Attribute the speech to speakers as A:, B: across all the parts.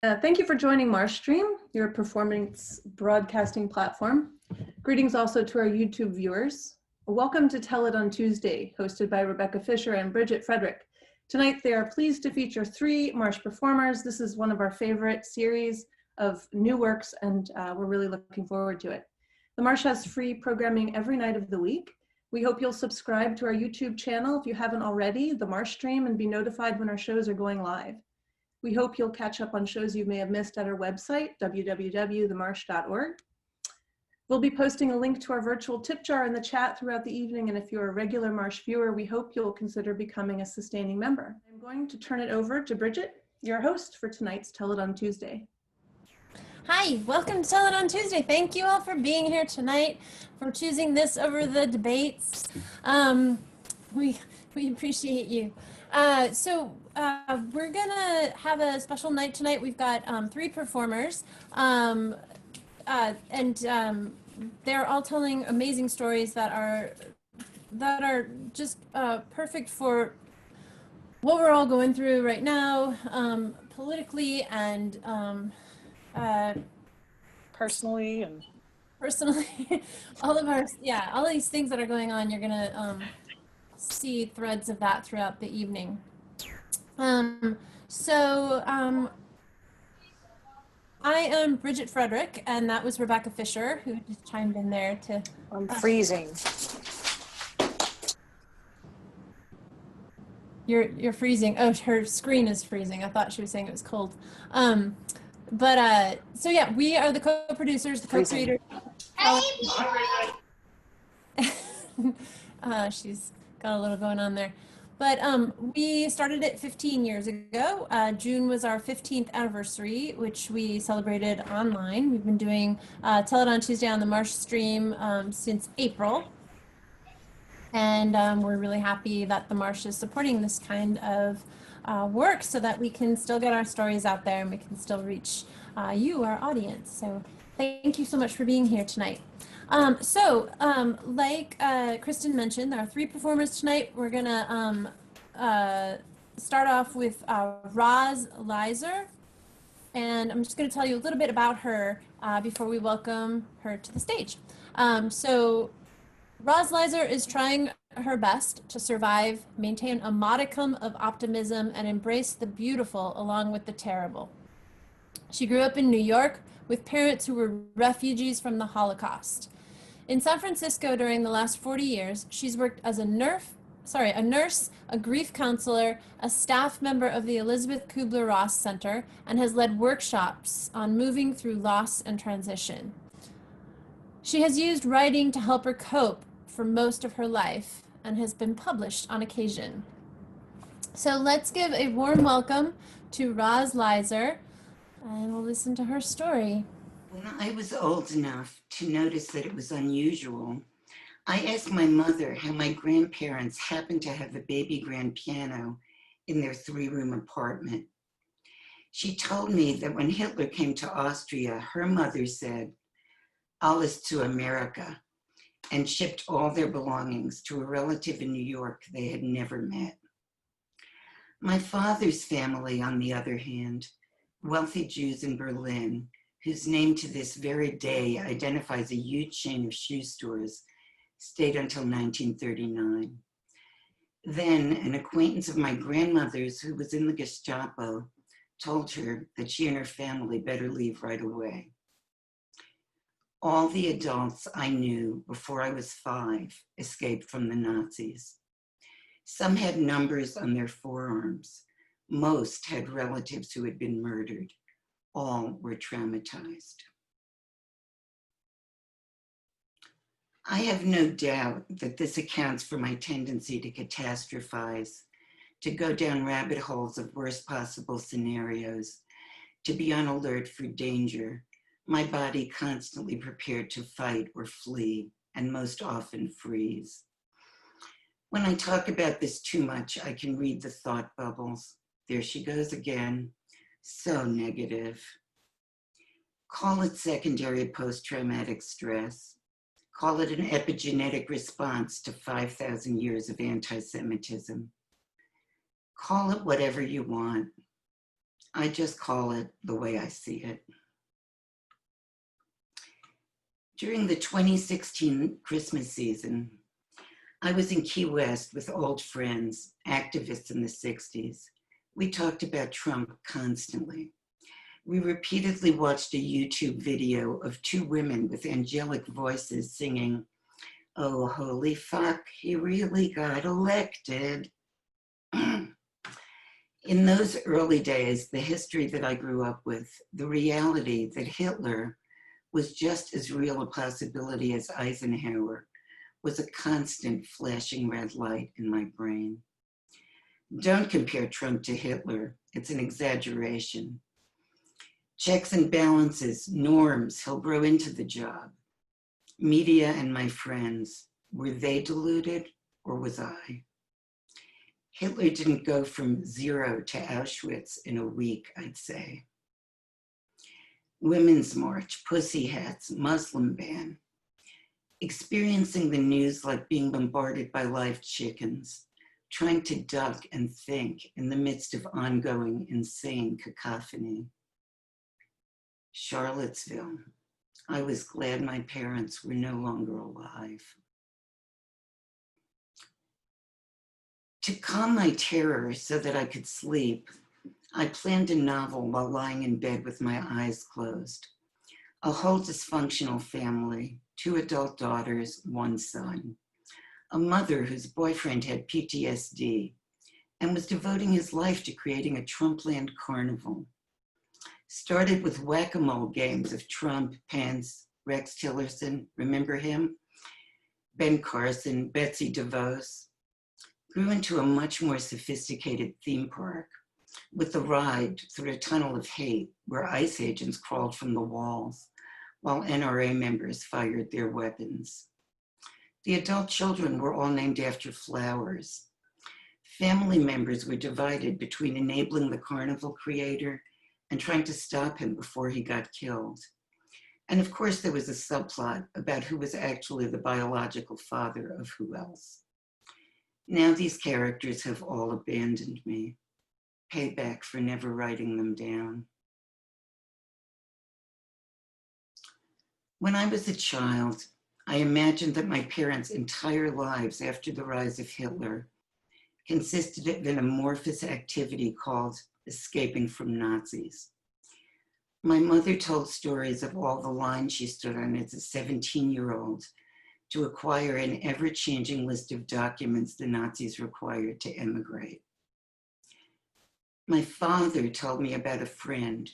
A: Thank you for joining Marshstream, your performance broadcasting platform. Greetings also to our YouTube viewers. Welcome to Tell It on Tuesday, hosted by Rebecca Fisher and Bridget Frederick. Tonight, they are pleased to feature 3 Marsh performers. This is one of our favorite series of new works, and we're really looking forward to it. The Marsh has free programming every night of the week. We hope you'll subscribe to our YouTube channel if you haven't already, the Marshstream, and be notified when our shows are going live. We hope you'll catch up on shows you may have missed at our website, www.themarsh.org. We'll be posting a link to our virtual tip jar in the chat throughout the evening, and if you're a regular Marsh viewer, we hope you'll consider becoming a sustaining member. I'm going to turn it over to Bridget, your host for tonight's Tell It on Tuesday.
B: Hi, welcome to Tell It on Tuesday. Thank you all for being here tonight, for choosing this over the debates. We appreciate you. We're gonna have a special night tonight. We've got 3 performers, and they're all telling amazing stories that are just perfect for what we're all going through right now, politically and
C: personally,
B: all of these things that are going on. You're gonna see threads of that throughout the evening. I am Bridget Frederick, and that was Rebecca Fisher, who just chimed in there to...
C: I'm freezing.
B: You're freezing. Oh, her screen is freezing. I thought she was saying it was cold. So yeah, we are the co-producers, the co-creators. She's got a little going on there. But we started it 15 years ago. June was our 15th anniversary, which we celebrated online. We've been doing Tell It on Tuesday on the Marsh stream since April. And we're really happy that the Marsh is supporting this kind of work so that we can still get our stories out there and we can still reach you, our audience. So thank you so much for being here tonight. Like Kristen mentioned, there are 3 performers tonight. We're gonna start off with Roz Leiser, and I'm just gonna tell you a little bit about her before we welcome her to the stage. Roz Leiser is trying her best to survive, maintain a modicum of optimism, and embrace the beautiful along with the terrible. She grew up in New York with parents who were refugees from the Holocaust. In San Francisco during the last 40 years, she's worked as a nurse, a grief counselor, a staff member of the Elizabeth Kubler-Ross Center, and has led workshops on moving through loss and transition. She has used writing to help her cope for most of her life and has been published on occasion. So let's give a warm welcome to Roz Leiser, and we'll listen to her story.
D: When I was old enough to notice that it was unusual, I asked my mother how my grandparents happened to have a baby grand piano in their 3-room apartment. She told me that when Hitler came to Austria, her mother said, "Alles to America," and shipped all their belongings to a relative in New York they had never met. My father's family, on the other hand, wealthy Jews in Berlin, whose name to this very day identifies a huge chain of shoe stores, stayed until 1939. Then an acquaintance of my grandmother's who was in the Gestapo told her that she and her family better leave right away. All the adults I knew before I was 5 escaped from the Nazis. Some had numbers on their forearms. Most had relatives who had been murdered. All were traumatized. I have no doubt that this accounts for my tendency to catastrophize, to go down rabbit holes of worst possible scenarios, to be on alert for danger, my body constantly prepared to fight or flee, and most often freeze. When I talk about this too much, I can read the thought bubbles. There she goes again, so negative. Call it secondary post-traumatic stress. Call it an epigenetic response to 5,000 years of anti-Semitism. Call it whatever you want. I just call it the way I see it. During the 2016 Christmas season, I was in Key West with old friends, activists in the 60s. We talked about Trump constantly. We repeatedly watched a YouTube video of two women with angelic voices singing, "Oh, holy fuck, he really got elected." In those early days, the history that I grew up with, the reality that Hitler was just as real a possibility as Eisenhower, was a constant flashing red light in my brain. Don't compare Trump to Hitler. It's an exaggeration. Checks and balances, norms, he'll grow into the job. Media and my friends, were they deluded or was I? Hitler didn't go from 0 to Auschwitz in a week, I'd say. Women's March, pussy hats, Muslim ban. Experiencing the news like being bombarded by live chickens, trying to duck and think in the midst of ongoing insane cacophony. Charlottesville. I was glad my parents were no longer alive. To calm my terror so that I could sleep, I planned a novel while lying in bed with my eyes closed. A whole dysfunctional family, 2 adult daughters, 1 son. A mother whose boyfriend had PTSD and was devoting his life to creating a Trumpland carnival. Started with whack-a-mole games of Trump, Pence, Rex Tillerson, remember him? Ben Carson, Betsy DeVos. Grew into a much more sophisticated theme park with a ride through a tunnel of hate where ICE agents crawled from the walls while NRA members fired their weapons. The adult children were all named after flowers. Family members were divided between enabling the carnival creator and trying to stop him before he got killed. And of course, there was a subplot about who was actually the biological father of who else. Now these characters have all abandoned me. Payback for never writing them down. When I was a child, I imagined that my parents' entire lives after the rise of Hitler consisted of an amorphous activity called escaping from Nazis. My mother told stories of all the lines she stood on as a 17-year-old to acquire an ever-changing list of documents the Nazis required to emigrate. My father told me about a friend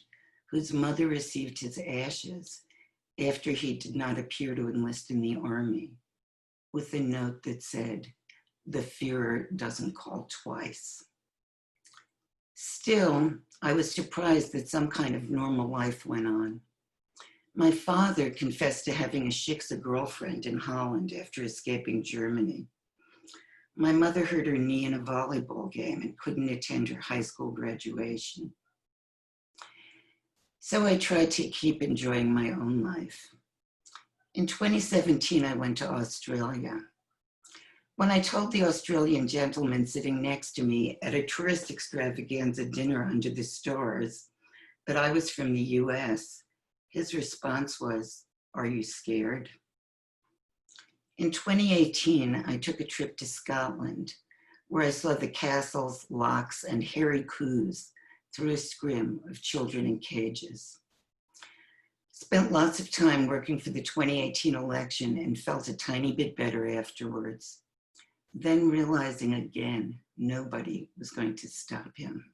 D: whose mother received his ashes after he did not appear to enlist in the army, with a note that said, "The Führer doesn't call twice." Still, I was surprised that some kind of normal life went on. My father confessed to having a shiksa girlfriend in Holland after escaping Germany. My mother hurt her knee in a volleyball game and couldn't attend her high school graduation. So I tried to keep enjoying my own life. In 2017, I went to Australia. When I told the Australian gentleman sitting next to me at a tourist extravaganza dinner under the stars that I was from the US, his response was, "Are you scared?" In 2018, I took a trip to Scotland, where I saw the castles, locks, and hairy coups through a scrim of children in cages. Spent lots of time working for the 2018 election and felt a tiny bit better afterwards. Then realizing again, nobody was going to stop him.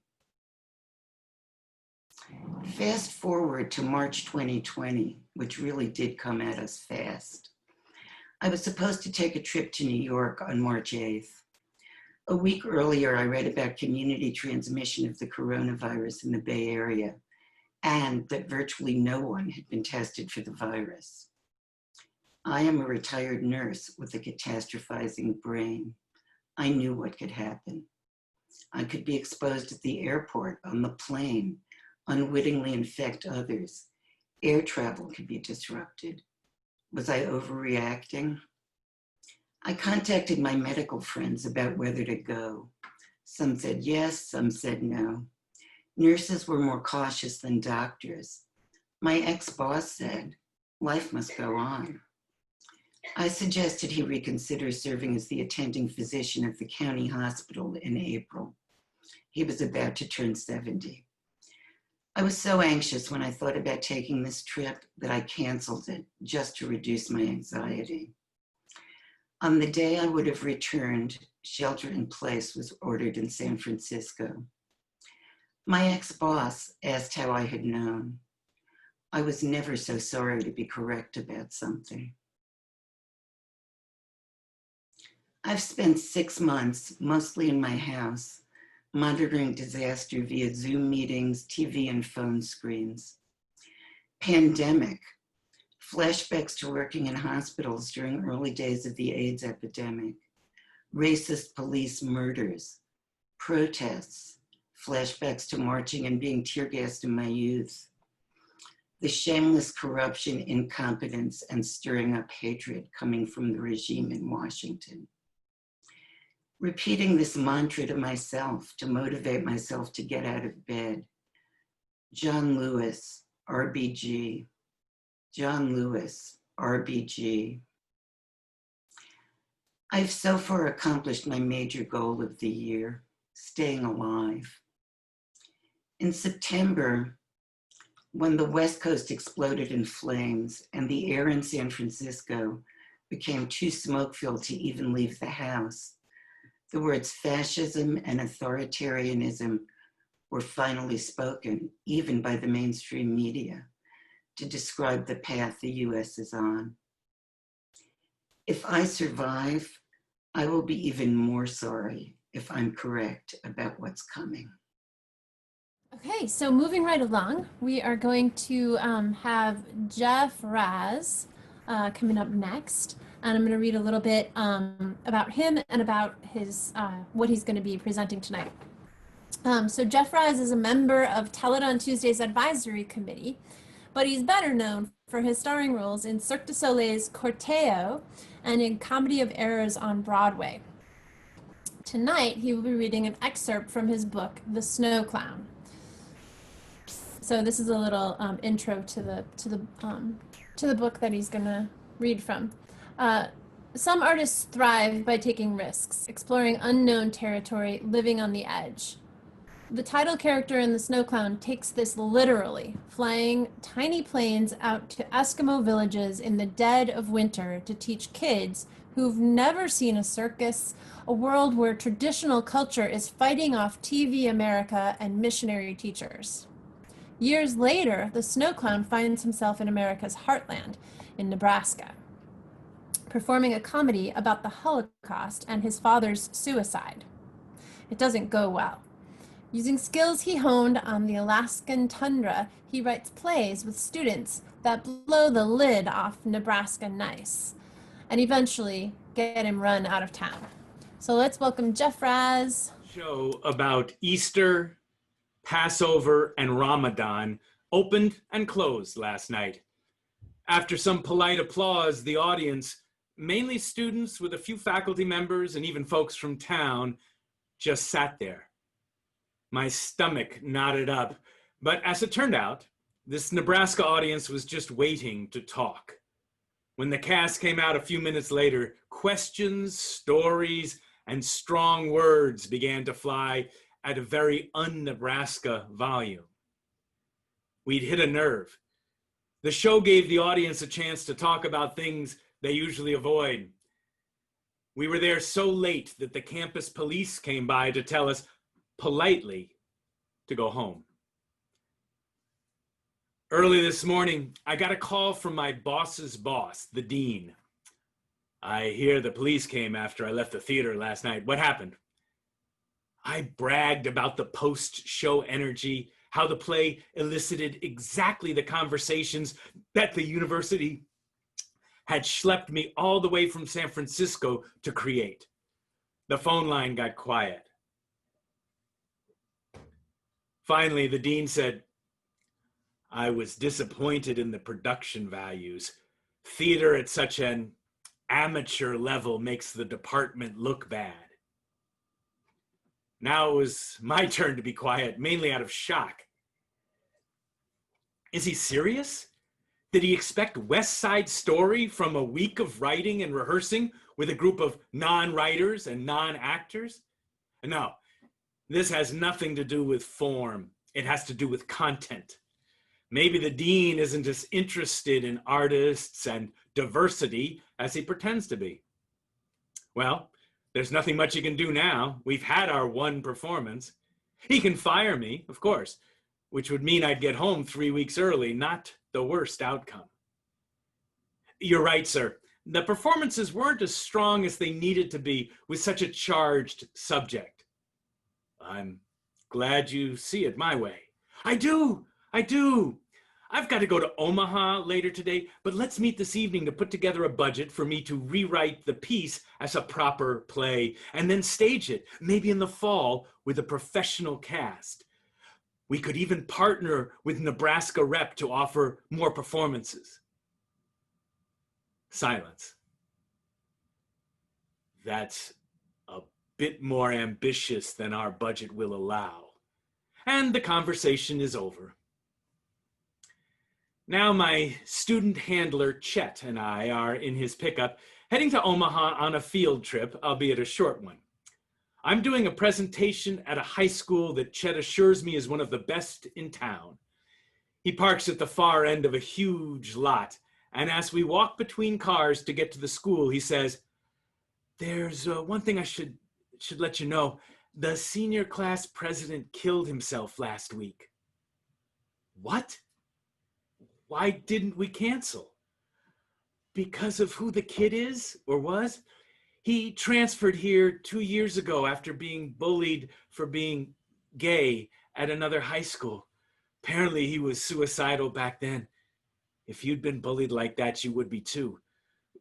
D: Fast forward to March 2020, which really did come at us fast. I was supposed to take a trip to New York on March 8th. A week earlier, I read about community transmission of the coronavirus in the Bay Area and that virtually no one had been tested for the virus. I am a retired nurse with a catastrophizing brain. I knew what could happen. I could be exposed at the airport, on the plane, unwittingly infect others. Air travel could be disrupted. Was I overreacting? I contacted my medical friends about whether to go. Some said yes, some said no. Nurses were more cautious than doctors. My ex-boss said, life must go on. I suggested he reconsider serving as the attending physician of the county hospital in April. He was about to turn 70. I was so anxious when I thought about taking this trip that I canceled it just to reduce my anxiety. On the day I would have returned, shelter in place was ordered in San Francisco. My ex-boss asked how I had known. I was never so sorry to be correct about something. I've spent 6 months, mostly in my house, monitoring disaster via Zoom meetings, TV, and phone screens. Pandemic, flashbacks to working in hospitals during early days of the AIDS epidemic, racist police murders, protests, flashbacks to marching and being tear gassed in my youth, the shameless corruption, incompetence, and stirring up hatred coming from the regime in Washington. Repeating this mantra to myself to motivate myself to get out of bed. John Lewis, RBG. John Lewis, RBG. I've so far accomplished my major goal of the year, staying alive. In September, when the West Coast exploded in flames and the air in San Francisco became too smoke-filled to even leave the house, the words fascism and authoritarianism were finally spoken, even by the mainstream media, to describe the path the US is on. If I survive, I will be even more sorry if I'm correct about what's coming.
B: Okay, so moving right along, we are going to have Jeff Raz coming up next. And I'm going to read a little bit about him and about his what he's going to be presenting tonight. So Jeff Raz is a member of Tell It on Tuesday's advisory committee, but he's better known for his starring roles in Cirque du Soleil's Corteo and in Comedy of Errors on Broadway. Tonight, he will be reading an excerpt from his book, The Snow Clown. So this is a little intro to the book that he's going to read from. Some artists thrive by taking risks, exploring unknown territory, living on the edge. The title character in The Snow Clown takes this literally, flying tiny planes out to Eskimo villages in the dead of winter to teach kids who've never seen a circus, a world where traditional culture is fighting off TV America and missionary teachers. Years later, the Snow Clown finds himself in America's heartland, in Nebraska, performing a comedy about the Holocaust and his father's suicide. It doesn't go well. Using skills he honed on the Alaskan tundra, he writes plays with students that blow the lid off Nebraska nice and eventually get him run out of town. So let's welcome Jeff Raz.
E: Show about Easter, Passover, and Ramadan opened and closed last night. After some polite applause, the audience, mainly students with a few faculty members and even folks from town, just sat there. My stomach knotted up, but as it turned out, this Nebraska audience was just waiting to talk. When the cast came out a few minutes later, questions, stories, and strong words began to fly at a very un-Nebraska volume. We'd hit a nerve. The show gave the audience a chance to talk about things they usually avoid. We were there so late that the campus police came by to tell us politely to go home. Early this morning, I got a call from my boss's boss, the dean. I hear the police came after I left the theater last night. What happened? I bragged about the post-show energy, how the play elicited exactly the conversations that the university had schlepped me all the way from San Francisco to create. The phone line got quiet. Finally, the dean said, I was disappointed in the production values. Theater at such an amateur level makes the department look bad. Now it was my turn to be quiet, mainly out of shock. Is he serious? Did he expect West Side Story from a week of writing and rehearsing with a group of non-writers and non-actors? No, this has nothing to do with form. It has to do with content. Maybe the dean isn't as interested in artists and diversity as he pretends to be. Well, there's nothing much he can do now. We've had our one performance. He can fire me, of course, which would mean I'd get home 3 weeks early, not the worst outcome. You're right, sir. The performances weren't as strong as they needed to be with such a charged subject. I'm glad you see it my way. I do. I've got to go to Omaha later today, but let's meet this evening to put together a budget for me to rewrite the piece as a proper play and then stage it, maybe in the fall, with a professional cast. We could even partner with Nebraska Rep to offer more performances. Silence. That's a bit more ambitious than our budget will allow. And the conversation is over. Now my student handler, Chet, and I are in his pickup, heading to Omaha on a field trip, albeit a short one. I'm doing a presentation at a high school that Chet assures me is one of the best in town. He parks at the far end of a huge lot, and as we walk between cars to get to the school, he says, "There's one thing I should let you know. The senior class president killed himself last week." What? Why didn't we cancel? Because of who the kid is or was? He transferred here 2 years ago after being bullied for being gay at another high school. Apparently he was suicidal back then. If you'd been bullied like that, you would be too.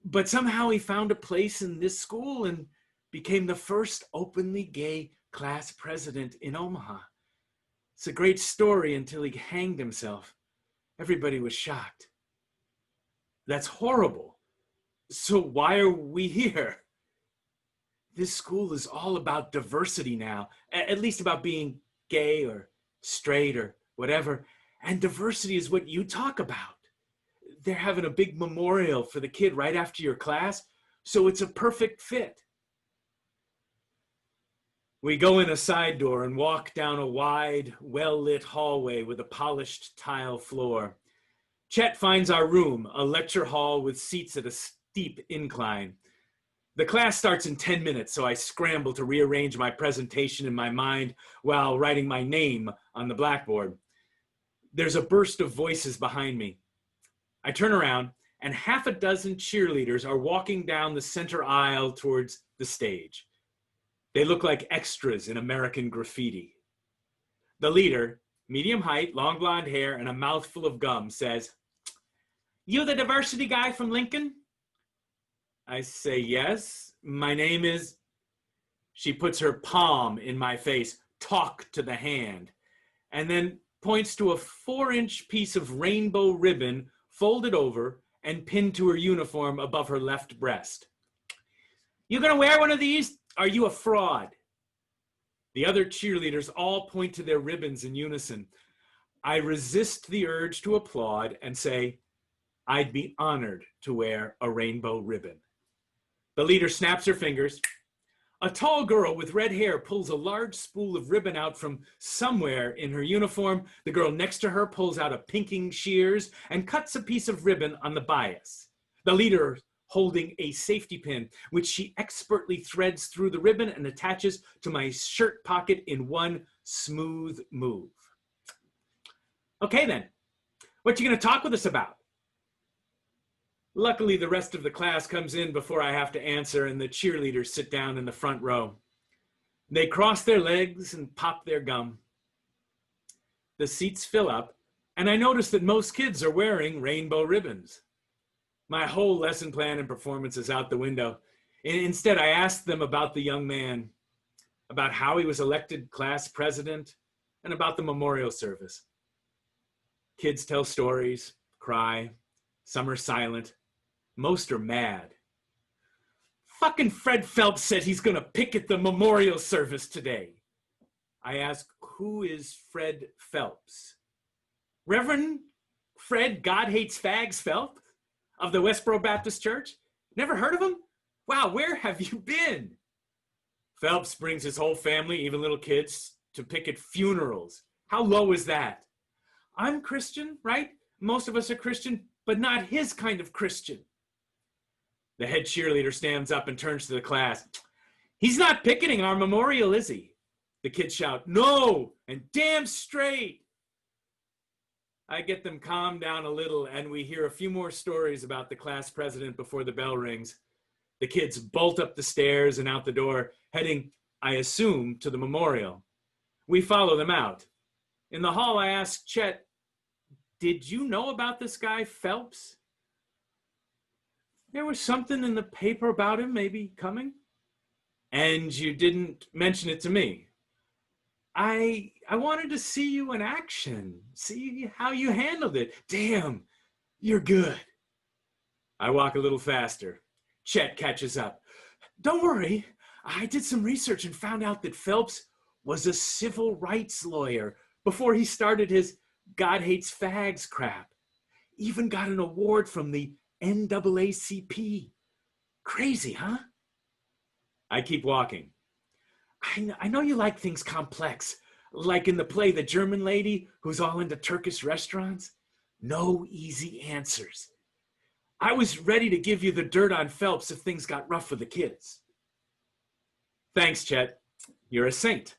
E: But somehow he found a place in this school and became the first openly gay class president in Omaha. It's a great story until he hanged himself. Everybody was shocked. That's horrible. So why are we here? This school is all about diversity now, at least about being gay or straight or whatever. And diversity is what you talk about. They're having a big memorial for the kid right after your class, so it's a perfect fit. We go in a side door and walk down a wide, well-lit hallway with a polished tile floor. Chet finds our room, a lecture hall with seats at a steep incline. The class starts in 10 minutes, so I scramble to rearrange my presentation in my mind while writing my name on the blackboard. There's a burst of voices behind me. I turn around, and half a dozen cheerleaders are walking down the center aisle towards the stage. They look like extras in American Graffiti. The leader, medium height, long blonde hair, and a mouthful of gum, says, "You the diversity guy from Lincoln?" I say, "Yes, my name is..." She puts her palm in my face, "Talk to the hand," and then points to a 4-inch piece of rainbow ribbon folded over and pinned to her uniform above her left breast. "You gonna wear one of these? Are you a fraud?" The other cheerleaders all point to their ribbons in unison. I resist the urge to applaud and say, "I'd be honored to wear a rainbow ribbon." The leader snaps her fingers. A tall girl with red hair pulls a large spool of ribbon out from somewhere in her uniform. The girl next to her pulls out a pinking shears and cuts a piece of ribbon on the bias. The leader holding a safety pin, which she expertly threads through the ribbon and attaches to my shirt pocket in one smooth move. "Okay then, what you gonna talk with us about?" Luckily, the rest of the class comes in before I have to answer, and the cheerleaders sit down in the front row. They cross their legs and pop their gum. The seats fill up, and I notice that most kids are wearing rainbow ribbons. My whole lesson plan and performance is out the window. Instead, I asked them about the young man, about how he was elected class president, and about the memorial service. Kids tell stories, cry, some are silent. Most are mad. Fucking Fred Phelps said he's gonna picket the memorial service today. I ask, who is Fred Phelps? Reverend Fred God Hates Fags Phelps of the Westboro Baptist Church? Never heard of him? Wow, where have you been? Phelps brings his whole family, even little kids, to picket funerals. How low is that? I'm Christian, right? Most of us are Christian, but not his kind of Christian. The head cheerleader stands up and turns to the class. He's not picketing our memorial, is he? The kids shout, no, and damn straight. I get them calmed down a little, and we hear a few more stories about the class president before the bell rings. The kids bolt up the stairs and out the door, heading, I assume, to the memorial. We follow them out. In the hall, I ask Chet, did you know about this guy, Phelps? There was something in the paper about him maybe coming, and you didn't mention it to me. I wanted to see you in action, see how you handled it. Damn, you're good. I walk a little faster. Chet catches up. Don't worry, I did some research and found out that Phelps was a civil rights lawyer before he started his God Hates Fags crap. Even got an award from the NAACP. Crazy, huh? I keep walking. I know you like things complex, like in the play The German Lady Who's All Into Turkish Restaurants. No easy answers. I was ready to give you the dirt on Phelps if things got rough with the kids. Thanks, Chet. You're a saint.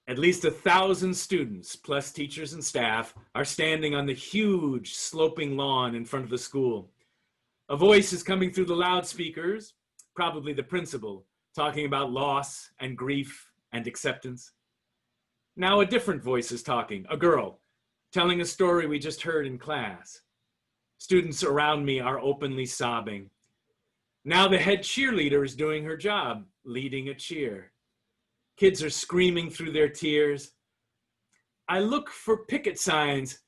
E: At least 1,000 students, plus teachers and staff, are standing on the huge sloping lawn in front of the school. A voice is coming through the loudspeakers, probably the principal, talking about loss and grief and acceptance. Now a different voice is talking, a girl, telling a story we just heard in class. Students around me are openly sobbing. Now the head cheerleader is doing her job, leading a cheer. Kids are screaming through their tears. I look for picket signs,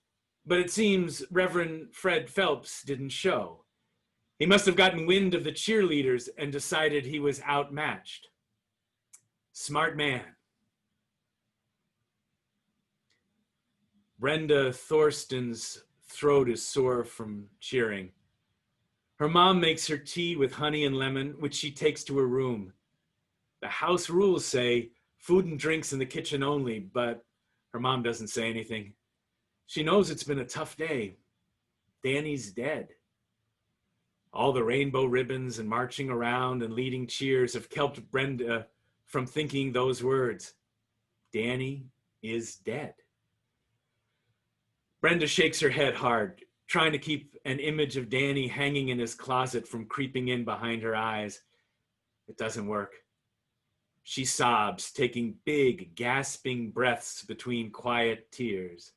E: but it seems Reverend Fred Phelps didn't show. He must have gotten wind of the cheerleaders and decided he was outmatched. Smart man. Brenda Thorsten's throat is sore from cheering. Her mom makes her tea with honey and lemon, which she takes to her room. The house rules say food and drinks in the kitchen only, but her mom doesn't say anything. She knows it's been a tough day. Danny's dead. All the rainbow ribbons and marching around and leading cheers have kept Brenda from thinking those words. Danny is dead. Brenda shakes her head hard, trying to keep an image of Danny hanging in his closet from creeping in behind her eyes. It doesn't work. She sobs, taking big, gasping breaths between quiet tears.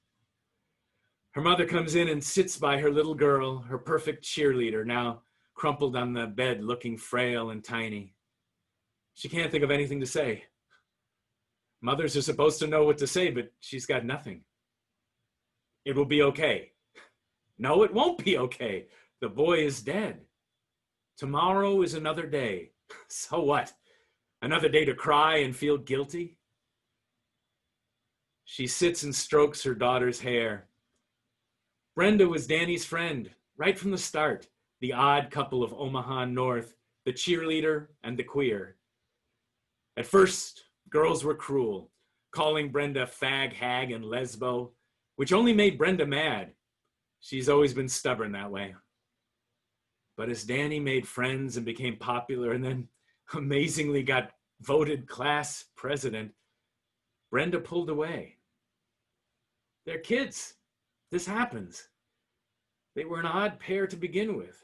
E: Her mother comes in and sits by her little girl, her perfect cheerleader, now crumpled on the bed, looking frail and tiny. She can't think of anything to say. Mothers are supposed to know what to say, but she's got nothing. It will be okay. No, it won't be okay. The boy is dead. Tomorrow is another day. So what? Another day to cry and feel guilty? She sits and strokes her daughter's hair. Brenda was Danny's friend, right from the start, the odd couple of Omaha North, the cheerleader and the queer. At first, girls were cruel, calling Brenda fag, hag, and lesbo, which only made Brenda mad. She's always been stubborn that way. But as Danny made friends and became popular and then amazingly got voted class president, Brenda pulled away. They're kids. This happens. They were an odd pair to begin with.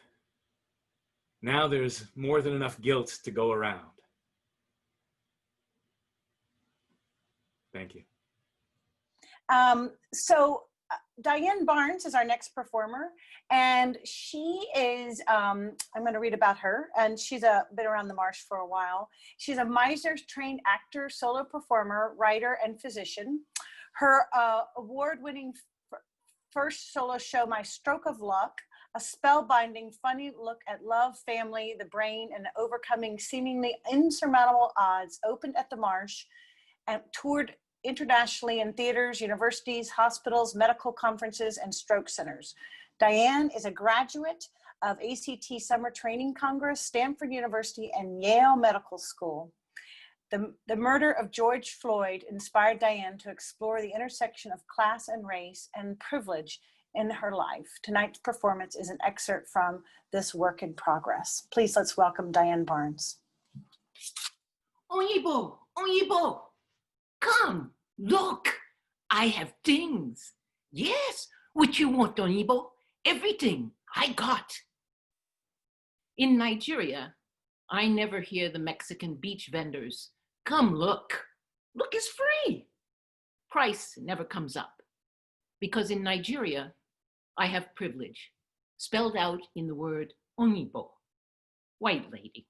E: Now there's more than enough guilt to go around. Thank you.
C: Diane Barnes is our next performer, and she is, I'm going to read about her, and she's been around the marsh for a while. She's a Meisner-trained actor, solo performer, writer, and physician. Her award-winning first solo show, My Stroke of Luck, a spellbinding, funny look at love, family, the brain, and overcoming seemingly insurmountable odds, opened at the Marsh and toured internationally in theaters, universities, hospitals, medical conferences, and stroke centers. Diane is a graduate of ACT Summer Training Congress, Stanford University, and Yale Medical School. The murder of George Floyd inspired Diane to explore the intersection of class and race and privilege in her life. Tonight's performance is an excerpt from this work in progress. Please let's welcome Diane Barnes.
F: Onyibo, Onyibo, come, look, I have things. Yes, what you want, Onyibo? Everything I got. In Nigeria, I never hear the Mexican beach vendors. Come look, look is free. Price never comes up because in Nigeria, I have privilege spelled out in the word Onyibo, white lady.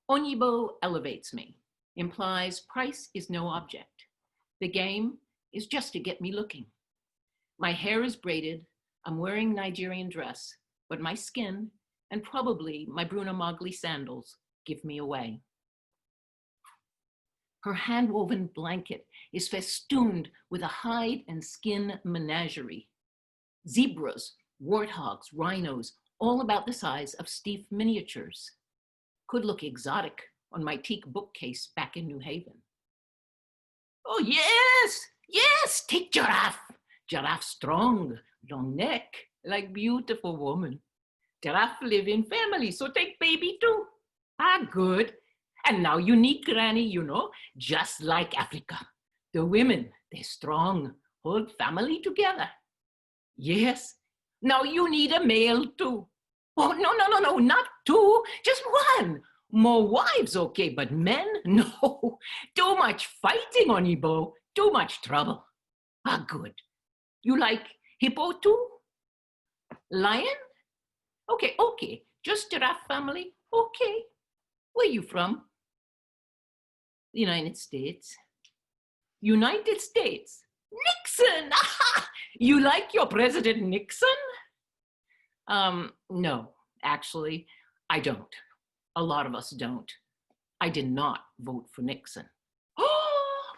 F: Onyibo elevates me, implies price is no object. The game is just to get me looking. My hair is braided, I'm wearing Nigerian dress, but my skin and probably my Bruno Magli sandals give me away. Her hand-woven blanket is festooned with a hide and skin menagerie. Zebras, warthogs, rhinos, all about the size of Steve miniatures. Could look exotic on my teak bookcase back in New Haven. Oh yes, yes, take giraffe. Giraffe strong, long neck, like beautiful woman. Giraffe live in family, so take baby too. Ah, good. And now you need granny, you know, just like Africa. The women, they're strong, hold family together. Yes, now you need a male too. Oh, no, not two, just one. More wives, okay, but men, no. Too much fighting on Igbo, too much trouble. Ah, good. You like hippo too? Lion? Okay, just giraffe family, okay. Where you from? The United States. United States? Nixon! Aha! You like your President Nixon? No, actually, I don't. A lot of us don't. I did not vote for Nixon. Oh,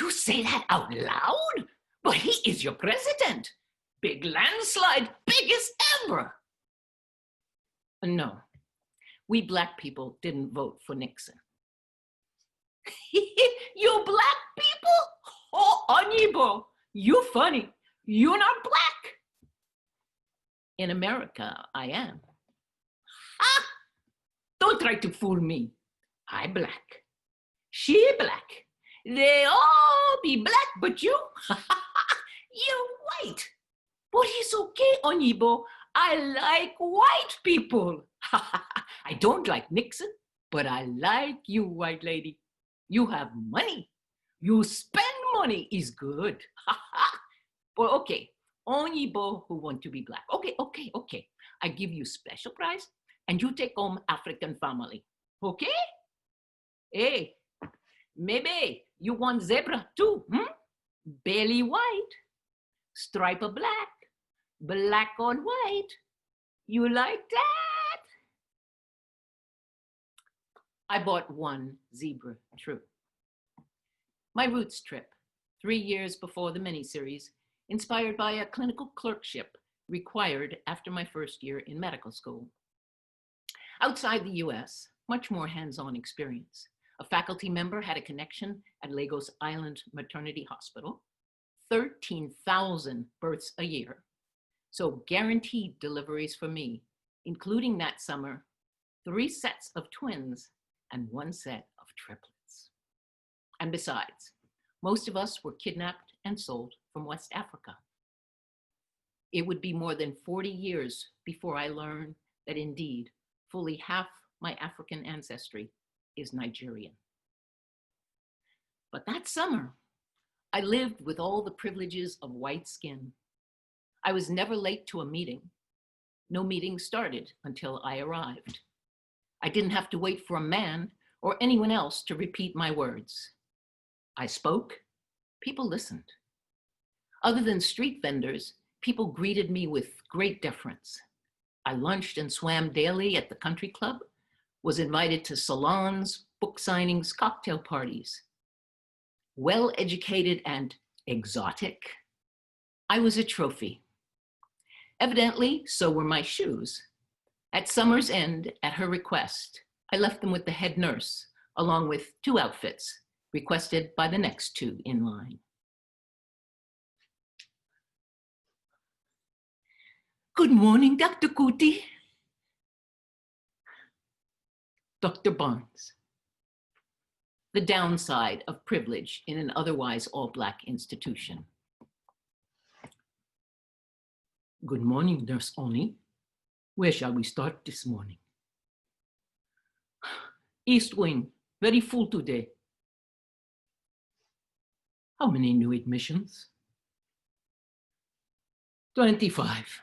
F: you say that out loud? But he is your president. Big landslide, biggest ever. No, we black people didn't vote for Nixon. You black people? Oh, Onyibo, you funny. You're not black. In America, I am. Ah! Don't try to fool me. I black. She black. They all be black, but you? You're white. But it's okay, Onyibo. I like white people. I don't like Nixon, but I like you, white lady. You have money. You spend money is good. But okay, Onyibo who want to be black. Okay. I give you special price and you take home African family. Okay? Hey, maybe you want zebra too, Belly white, stripe of black, black on white. You like that? I bought one zebra, true. My roots trip, 3 years before the miniseries, inspired by a clinical clerkship required after my first year in medical school. Outside the US, much more hands-on experience. A faculty member had a connection at Lagos Island Maternity Hospital, 13,000 births a year. So guaranteed deliveries for me, including that summer, 3 sets of twins and 1 set of triplets. And besides, most of us were kidnapped and sold from West Africa. It would be more than 40 years before I learned that indeed, fully half my African ancestry is Nigerian. But that summer, I lived with all the privileges of white skin. I was never late to a meeting. No meeting started until I arrived. I didn't have to wait for a man or anyone else to repeat my words. I spoke, people listened. Other than street vendors, people greeted me with great deference. I lunched and swam daily at the country club, was invited to salons, book signings, cocktail parties. Well-educated and exotic, I was a trophy. Evidently, so were my shoes. At summer's end, at her request, I left them with the head nurse, along with 2 outfits requested by the next 2 in line. Good morning, Dr. Kuti. Dr. Barnes. The downside of privilege in an otherwise all-Black institution. Good morning, Nurse Oni. Where shall we start this morning? East Wing, very full today. How many new admissions? 25.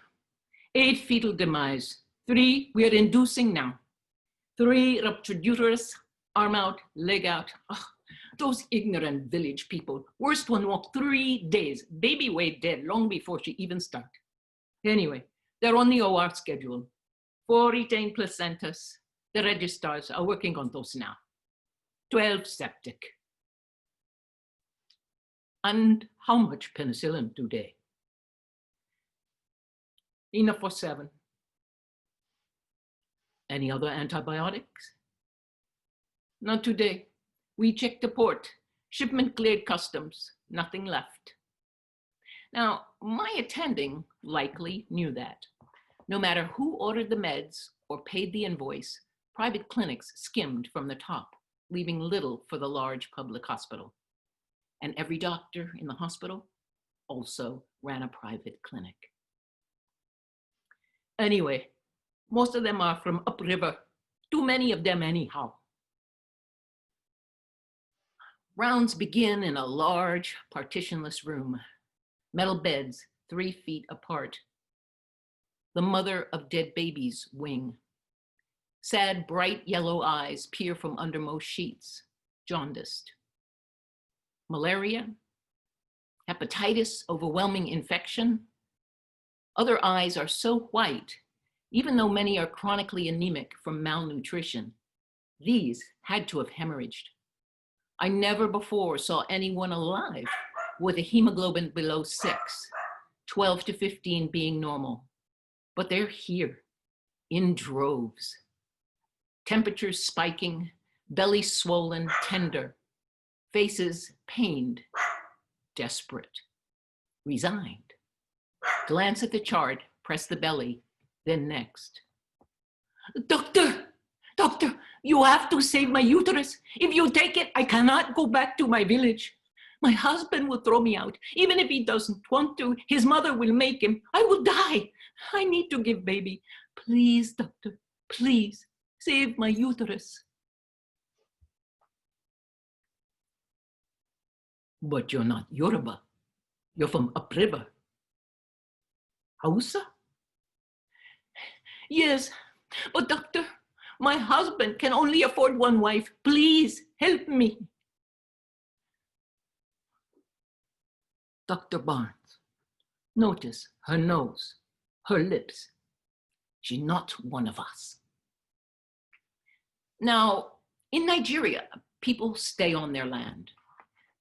F: 8 fetal demise. 3 we are inducing now. 3 ruptured uterus, arm out, leg out. Oh, those ignorant village people. Worst one walked 3 days. Baby way dead long before she even started. Anyway, they're on the OR schedule. 4 retained placentas. The registrars are working on those now. 12 septic. And how much penicillin today? Enough for 7. Any other antibiotics? Not today. We checked the port. Shipment cleared customs. Nothing left. Now, my attending likely knew that. No matter who ordered the meds or paid the invoice, private clinics skimmed from the top, leaving little for the large public hospital. And every doctor in the hospital also ran a private clinic. Anyway, most of them are from upriver. Too many of them anyhow. Rounds begin in a large partitionless room. Metal beds 3 feet apart. The mother of dead babies wing. Sad, bright yellow eyes peer from undermost sheets, jaundiced. Malaria, hepatitis, overwhelming infection. Other eyes are so white, even though many are chronically anemic from malnutrition. These had to have hemorrhaged. I never before saw anyone alive with a hemoglobin below 6, 12 to 15 being normal. But they're here in droves. Temperatures spiking, belly swollen, tender, faces pained, desperate, resigned. Glance at the chart, press the belly, then next. Doctor, doctor, you have to save my uterus. If you take it, I cannot go back to my village. My husband will throw me out. Even if he doesn't want to, his mother will make him. I will die. I need to give baby. Please, doctor, please save my uterus. But you're not Yoruba. You're from upriver. Hausa? Yes, but doctor, my husband can only afford 1 wife. Please help me. Dr. Barnes, notice her nose, her lips. She's not one of us. Now, in Nigeria, people stay on their land.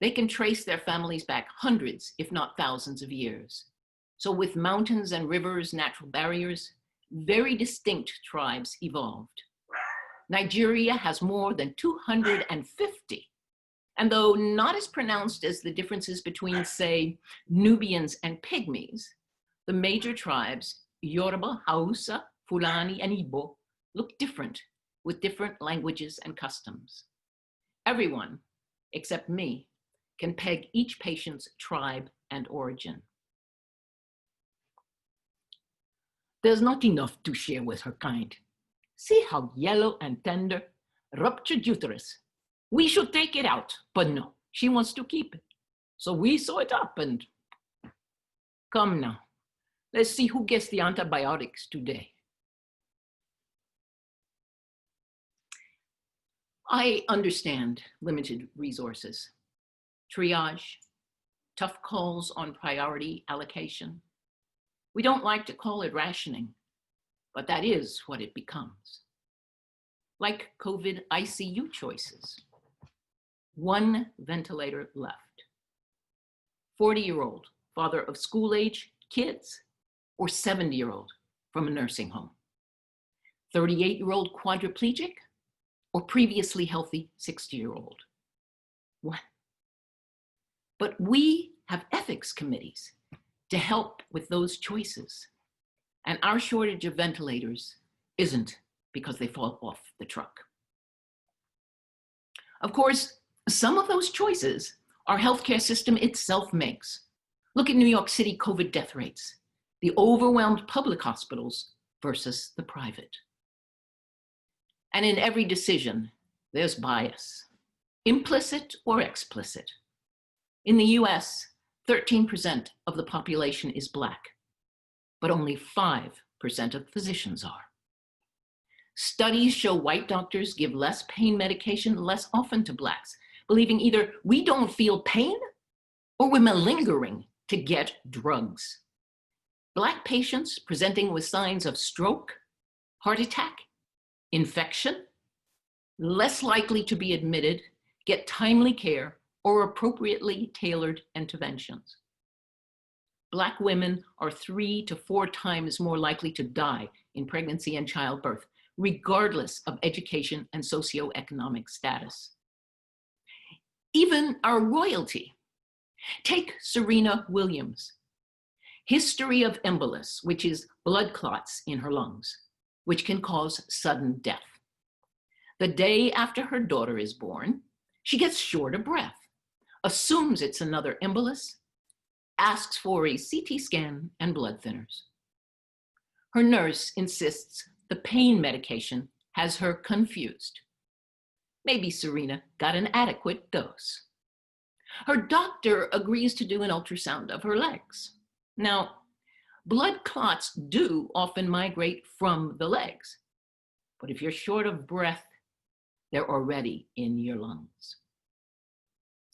F: They can trace their families back hundreds, if not thousands of years. So with mountains and rivers, natural barriers, very distinct tribes evolved. Nigeria has more than 250. And though not as pronounced as the differences between, say, Nubians and Pygmies, the major tribes, Yoruba, Hausa, Fulani, and Igbo, look different with different languages and customs. Everyone, except me, can peg each patient's tribe and origin. There's not enough to share with her kind. See how yellow and tender, ruptured uterus. We should take it out, but no, she wants to keep it. So we sew it up and come now. Let's see who gets the antibiotics today. I understand limited resources. Triage, tough calls on priority allocation. We don't like to call it rationing. but that is what it becomes. Like COVID ICU choices. One ventilator left. 40-year-old, father of school-age kids, or 70-year-old from a nursing home. 38-year-old quadriplegic, or previously healthy 60-year-old. One. But we have ethics committees to help with those choices. And our shortage of ventilators isn't because they fall off the truck. Of course, some of those choices our healthcare system itself makes. Look at New York City COVID death rates, the overwhelmed public hospitals versus the private. And in every decision, there's bias, implicit or explicit. In the US, 13% of the population is Black, but only 5% of physicians are. Studies show white doctors give less pain medication less often to Blacks, believing either we don't feel pain or we're malingering to get drugs. Black patients presenting with signs of stroke, heart attack, infection, less likely to be admitted, get timely care, or appropriately tailored interventions. Black women are 3 to 4 times more likely to die in pregnancy and childbirth, regardless of education and socioeconomic status. Even our royalty. Take Serena Williams. History of embolus, which is blood clots in her lungs, which can cause sudden death. The day after her daughter is born, she gets short of breath, assumes it's another embolus, asks for a CT scan and blood thinners. Her nurse insists the pain medication has her confused. Maybe Serena got an adequate dose. Her doctor agrees to do an ultrasound of her legs. Now, blood clots do often migrate from the legs, but if you're short of breath, they're already in your lungs.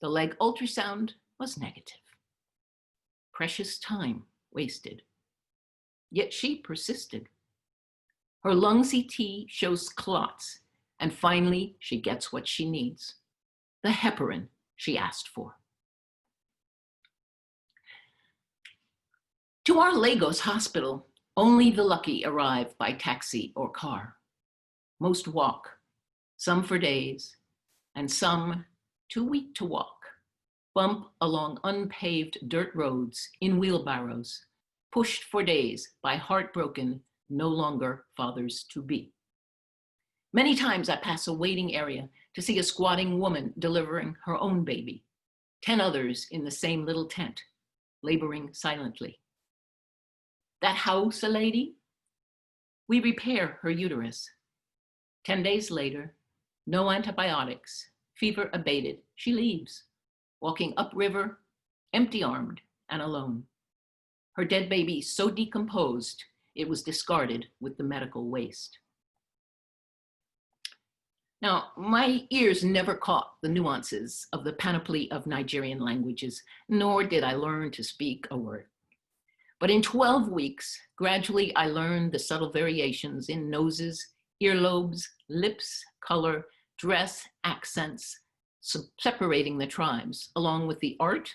F: The leg ultrasound was negative. Precious time wasted. Yet she persisted. Her lung CT shows clots, and finally she gets what she needs, the heparin she asked for. To our Lagos hospital, only the lucky arrive by taxi or car. Most walk, some for days, and some too weak to walk, bump along unpaved dirt roads in wheelbarrows, pushed for days by heartbroken, no longer fathers-to-be. Many times I pass a waiting area to see a squatting woman delivering her own baby, 10 others in the same little tent, laboring silently. That house a lady? We repair her uterus. 10 days later, no antibiotics, fever abated, she leaves, walking upriver, empty-armed and alone. Her dead baby so decomposed, it was discarded with the medical waste. Now, my ears never caught the nuances of the panoply of Nigerian languages, nor did I learn to speak a word. But in 12 weeks, gradually I learned the subtle variations in noses, earlobes, lips, color, dress, accents, separating the tribes, along with the art,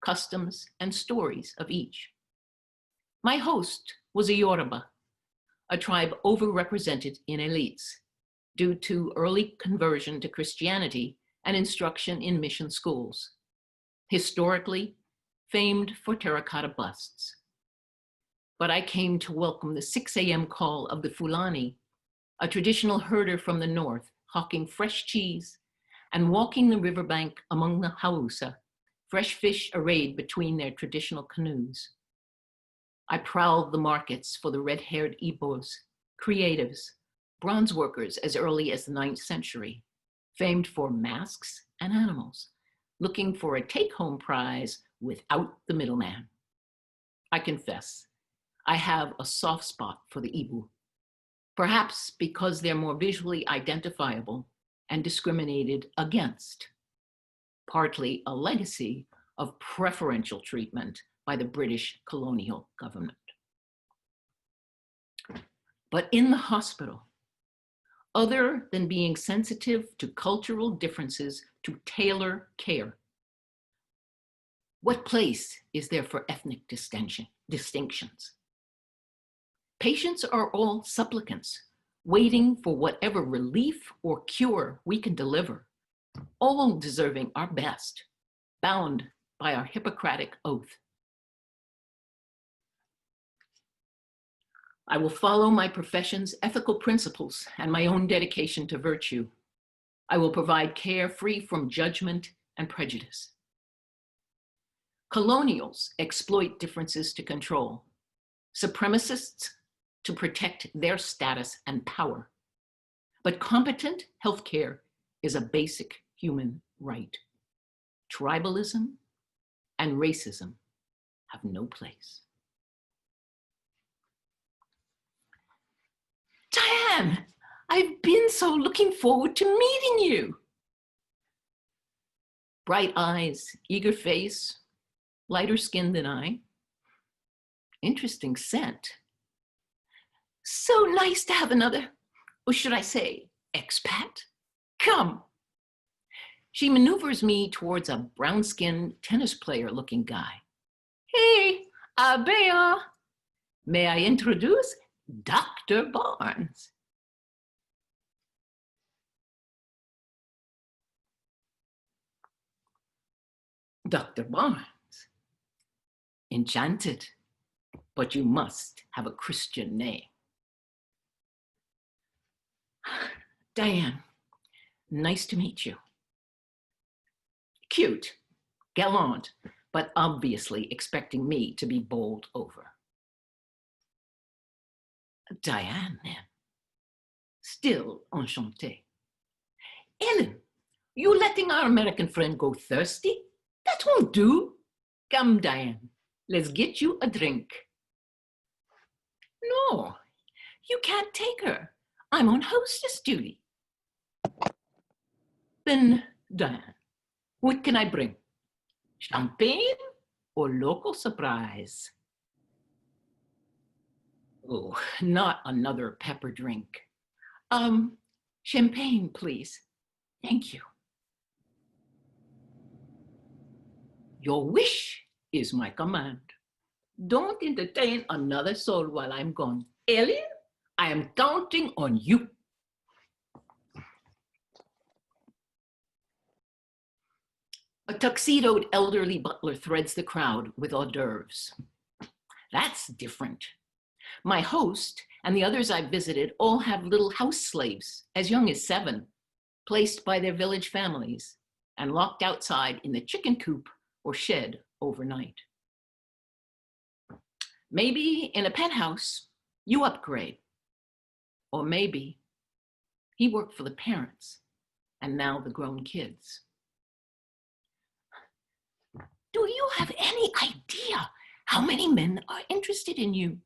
F: customs, and stories of each. My host was a Yoruba, a tribe overrepresented in elites due to early conversion to Christianity and instruction in mission schools. Historically, famed for terracotta busts. But I came to welcome the 6 a.m. call of the Fulani, a traditional herder from the north, hawking fresh cheese and walking the riverbank among the Hausa, fresh fish arrayed between their traditional canoes. I prowled the markets for the red-haired Igbos, creatives, bronze workers as early as the 9th century, famed for masks and animals, looking for a take-home prize without the middleman. I confess, I have a soft spot for the Igbo, perhaps because they're more visually identifiable and discriminated against, partly a legacy of preferential treatment by the British colonial government. But in the hospital, other than being sensitive to cultural differences to tailor care, what place is there for ethnic distinctions? Patients are all supplicants, waiting for whatever relief or cure we can deliver, all deserving our best, bound by our Hippocratic oath. I will follow my profession's ethical principles and my own dedication to virtue. I will provide care free from judgment and prejudice. Colonials exploit differences to control, supremacists to protect their status and power. But competent healthcare is a basic human right. Tribalism and racism have no place. Diane, I've been so looking forward to meeting you. Bright eyes, eager face, lighter skin than I. Interesting scent. So nice to have another, or should I say, expat? Come. She maneuvers me towards a brown-skinned tennis player-looking guy. Hey, Abea. May I introduce Dr. Barnes? Dr. Barnes. Enchanted, but you must have a Christian name. Diane, nice to meet you. Cute, gallant, but obviously expecting me to be bowled over. Diane, then. Still enchantée. Ellen, you letting our American friend go thirsty? That won't do. Come, Diane, let's get you a drink. No, you can't take her. I'm on hostess duty. Then, Diane, what can I bring? Champagne or local surprise? Oh, not another pepper drink. Champagne, please. Thank you. Your wish is my command. Don't entertain another soul while I'm gone. Ellen, I am counting on you. A tuxedoed elderly butler threads the crowd with hors d'oeuvres. That's different. My host and the others I've visited all have little house slaves, as young as 7, placed by their village families and locked outside in the chicken coop or shed overnight. Maybe in a penthouse, you upgrade. Or maybe he worked for the parents and now the grown kids. Do you have any idea how many men are interested in you?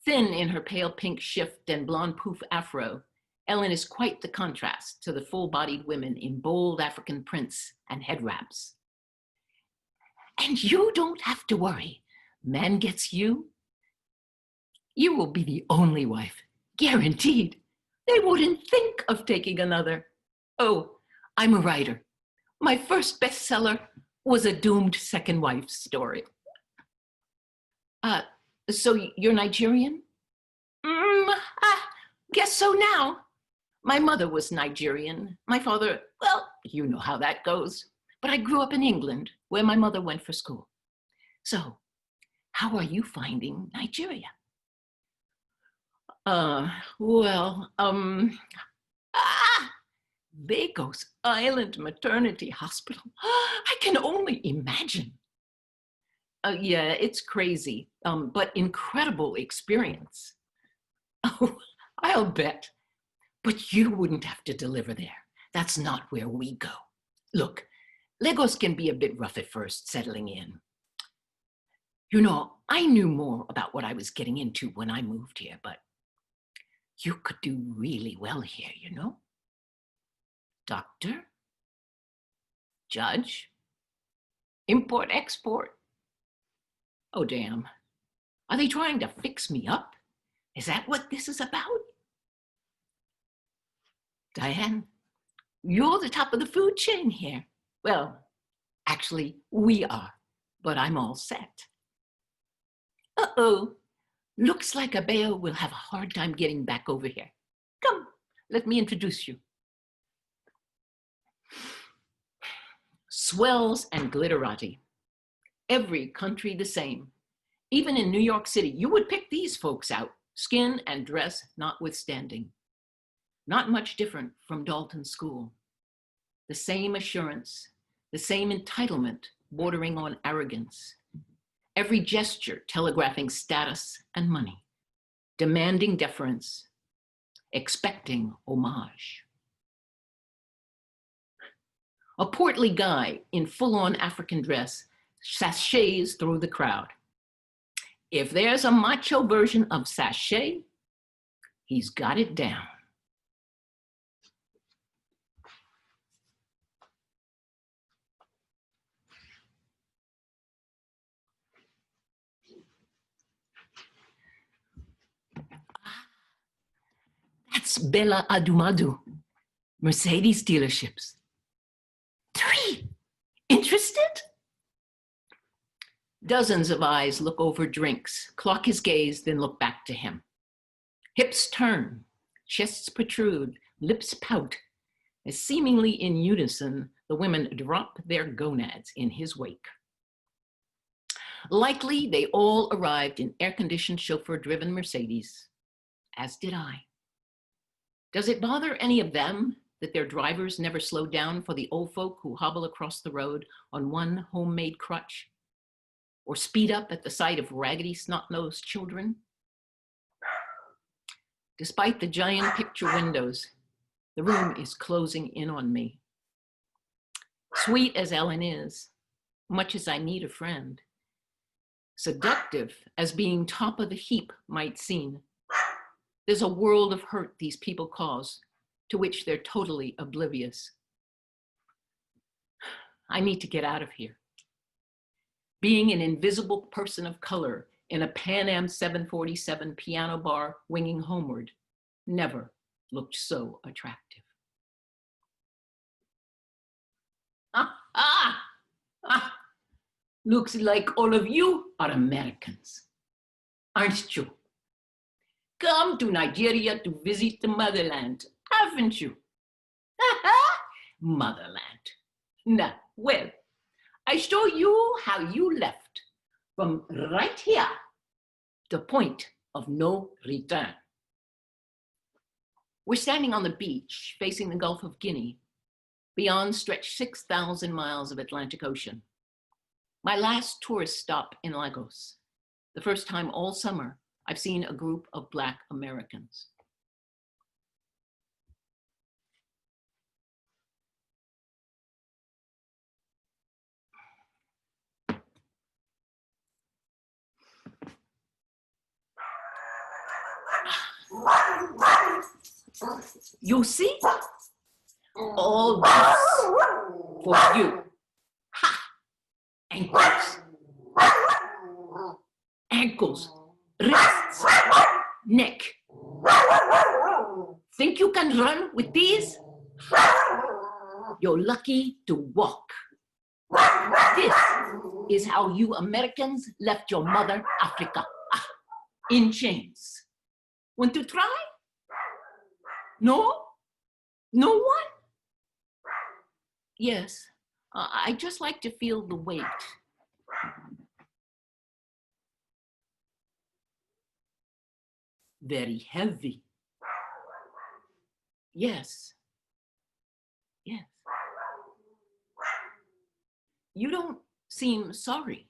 F: Thin in her pale pink shift and blonde poof afro, Ellen is quite the contrast to the full-bodied women in bold African prints and head wraps. And you don't have to worry. Man gets you, you will be the only wife, guaranteed. They wouldn't think of taking another. Oh, I'm a writer. My first bestseller was a doomed second wife story. So you're Nigerian? Guess so now. My mother was Nigerian. My father, well, you know how that goes. But I grew up in England, where my mother went for school. So, how are you finding Nigeria? Lagos Island Maternity Hospital. I can only imagine. Yeah, it's crazy, but incredible experience. Oh, I'll bet. But you wouldn't have to deliver there. That's not where we go. Look, Lagos can be a bit rough at first, settling in. You know, I knew more about what I was getting into when I moved here, but you could do really well here, you know? Doctor? Judge? Import-export? Oh, damn. Are they trying to fix me up? Is that what this is about? Diane, you're the top of the food chain here. Well, actually, we are, but I'm all set. Uh-oh, looks like Abeo will have a hard time getting back over here. Come, let me introduce you. Swells and glitterati. Every country the same. Even in New York City, you would pick these folks out, skin and dress notwithstanding. Not much different from Dalton School. The same assurance, the same entitlement bordering on arrogance. Every gesture telegraphing status and money, demanding deference, expecting homage. A portly guy in full-on African dress sashays through the crowd. If there's a macho version of sachet, he's got it down. That's Bella Adumadu, Mercedes dealerships. 3, interested? Dozens of eyes look over drinks, clock his gaze, then look back to him. Hips turn, chests protrude, lips pout, as seemingly in unison, the women drop their gonads in his wake. Likely, they all arrived in air-conditioned chauffeur-driven Mercedes, as did I. Does it bother any of them that their drivers never slow down for the old folk who hobble across the road on one homemade crutch? Or speed up at the sight of raggedy snot-nosed children? Despite the giant picture windows, the room is closing in on me. Sweet as Ellen is, much as I need a friend, seductive as being top of the heap might seem, there's a world of hurt these people cause, to which they're totally oblivious. I need to get out of here. Being an invisible person of color in a Pan Am 747 piano bar winging homeward never looked so attractive. Looks like all of you are Americans, aren't you? Come to Nigeria to visit the motherland, haven't you? Motherland. Now, well, I show you how you left from right here, the point of no return. We're standing on the beach facing the Gulf of Guinea. Beyond stretch 6,000 miles of Atlantic Ocean. My last tourist stop in Lagos. The first time all summer I've seen a group of Black Americans. You see? All this for you. Ha! Ankles. Ankles. Wrists. Neck. Think you can run with these? You're lucky to walk. This is how you Americans left your mother Africa. In chains. Want to try? No? No one? Yes, I just like to feel the weight. Very heavy. Yes. Yes. You don't seem sorry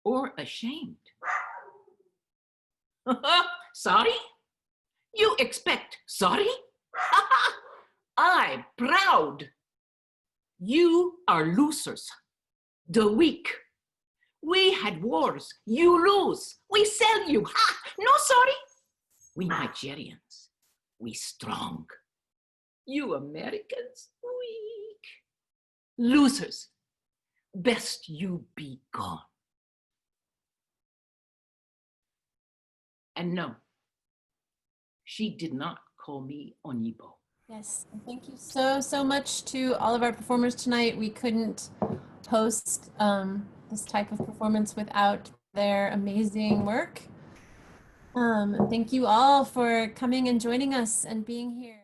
F: or ashamed. Sorry? You expect sorry? I'm proud. You are losers, the weak. We had wars, you lose, we sell you. Ha! No sorry. We Nigerians, we strong. You Americans, weak. Losers, best you be gone. And no, she did not call me Onyibo.
B: Yes, thank you so much to all of our performers tonight. We couldn't host this type of performance without their amazing work. Thank you all for coming and joining us and being here.